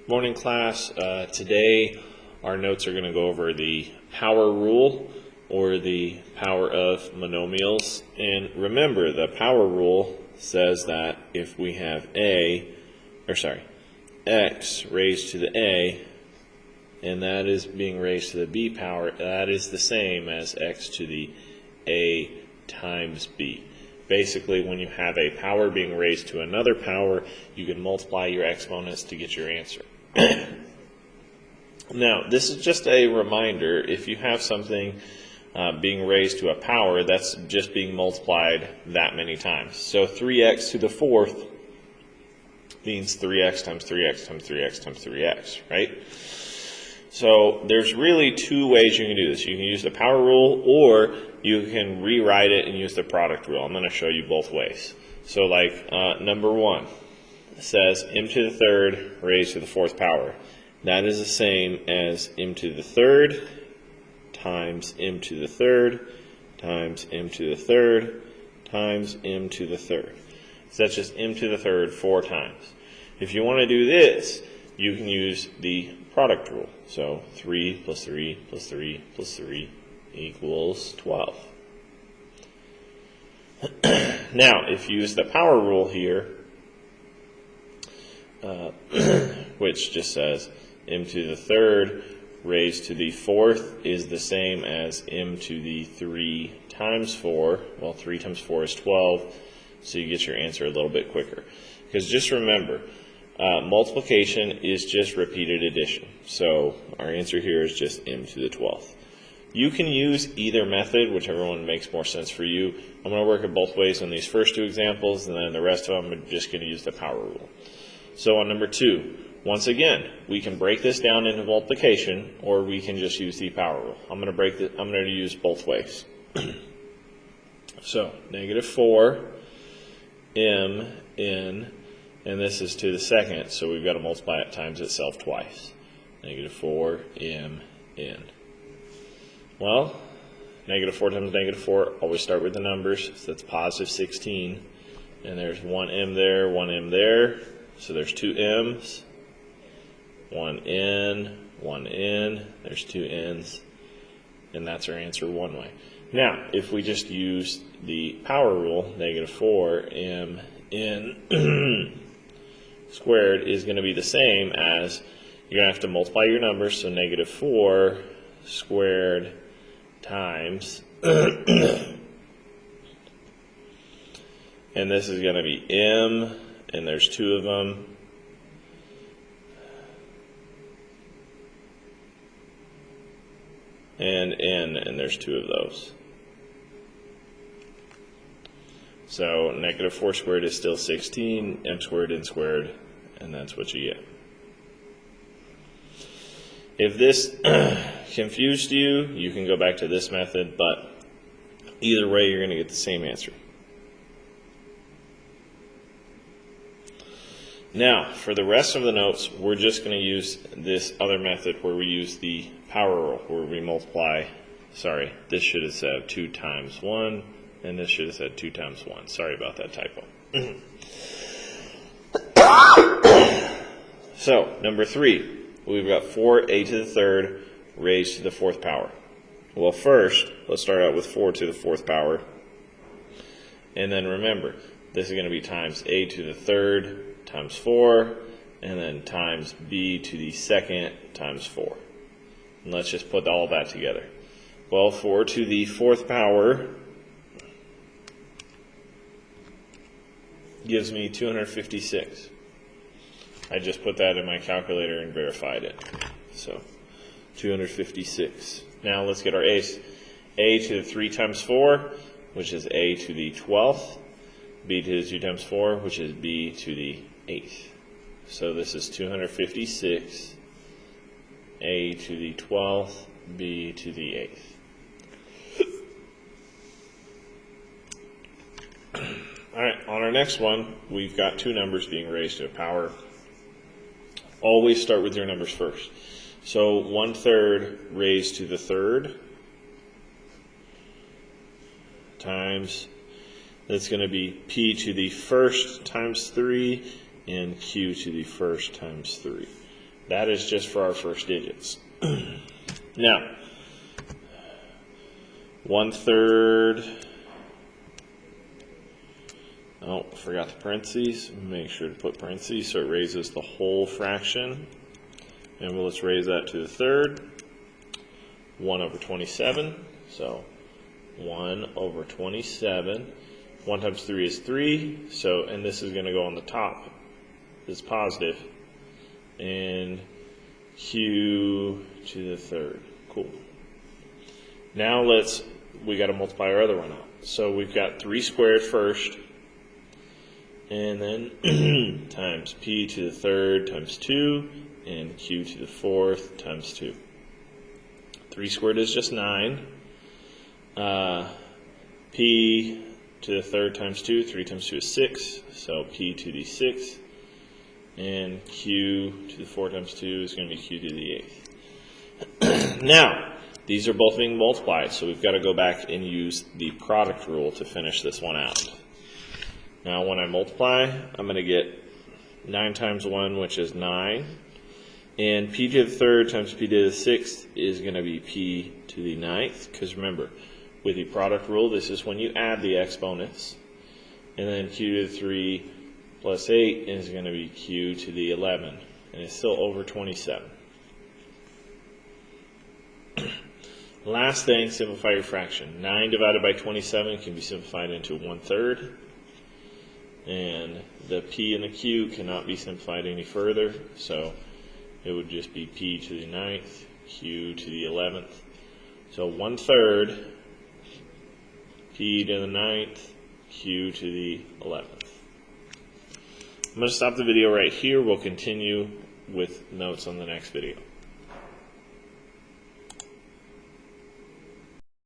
Morning class. Today our notes are going to go over the power rule or the power of monomials. And remember, the power rule says that if we have x raised to the a, and that is being raised to the b power, that is the same as x to the a times b. Basically, when you have a power being raised to another power, you can multiply your exponents to get your answer. Now, this is just a reminder. If you have something being raised to a power, that's just being multiplied that many times. So 3x to the fourth means 3x times 3x times 3x times 3x, right? So there's really two ways you can do this. You can use the power rule, or you can rewrite it and use the product rule. I'm going to show you both ways. So like number one says m to the third raised to the fourth power. That is the same as m to the third times m to the third times m to the third times m to the third. So that's just m to the third 4 times. If you want to do this, you can use the product rule. So 3 plus 3 plus 3 plus 3 equals 12. Now, if you use the power rule here, which just says m to the third raised to the fourth is the same as m to the 3 times 4. Well, 3 times 4 is 12, so you get your answer a little bit quicker. Because just remember, multiplication is just repeated addition. So our answer here is just m to the 12th. You can use either method, whichever one makes more sense for you. I'm going to work it both ways on these first two examples, and then the rest of them I'm just going to use the power rule. So on number 2, once again, we can break this down into multiplication, or we can just use the power rule. I'm going to use both ways. So negative 4 m n, and this is to the second, so we've got to multiply it times itself twice. Negative 4 m n. Well, negative 4 times negative 4, always start with the numbers, so that's positive 16. And there's 1 m there, 1 m there, so there's 2 m's. 1 n, there's 2 n's, and that's our answer one way. Now, if we just use the power rule, negative 4 m n squared is going to be the same as, you're going to have to multiply your numbers, so negative 4 squared times, and this is going to be m, and there's 2 of them, and n, and there's 2 of those. So negative 4 squared is still 16, m squared, n squared, and that's what you get. If this confused you, you can go back to this method, but either way you're going to get the same answer. Now, for the rest of the notes, we're just going to use this other method where we use the power rule, where we multiply, this should have said 2 times 1, and this should have said 2 times 1. Sorry about that typo. So, number 3, we've got 4a to the third raised to the fourth power. Well, first, let's start out with 4 to the fourth power. And then remember, this is going to be times a to the third times 4, and then times b to the second times 4. And let's just put all of that together. Well, 4 to the fourth power gives me 256. I just put that in my calculator and verified it. So 256. Now let's get our a's. A to the 3 times 4, which is a to the 12th. B to the 2 times 4, which is b to the 8th. So this is 256, a to the 12th, b to the 8th. All right, on our next one, we've got 2 numbers being raised to a power. Always start with your numbers first. So 1/3 raised to the third times, that's going to be p to the first times 3 and q to the first times 3. That is just for our first digits. Now, 1/3. Oh, forgot the parentheses. Make sure to put parentheses so it raises the whole fraction. And let's raise that to the third. 1/27. So 1/27. 1 times 3 is 3. So, and this is going to go on the top. It's positive. And q to the third. Cool. Now we got to multiply our other one out. So we've got 3 squared first. And then times p to the third times 2. And q to the fourth times 2. 3 squared is just 9. P to the third times 2. 3 times 2 is 6. So p to the 6th. And q to the 4 times 2 is going to be q to the 8th. Now, these are both being multiplied, so we've got to go back and use the product rule to finish this one out. Now, when I multiply, I'm going to get 9 times 1, which is 9. And p to the third times p to the 6th is going to be p to the 9th. Because remember, with the product rule, this is when you add the exponents. And then q to the 3 plus 8 is going to be q to the 11. And it's still over 27. Last thing, simplify your fraction. 9 divided by 27 can be simplified into 1/3. And the p and the q cannot be simplified any further. So it would just be p to the 9th, q to the 11th. So 1/3, p to the 9th, q to the 11th. I'm going to stop the video right here. We'll continue with notes on the next video.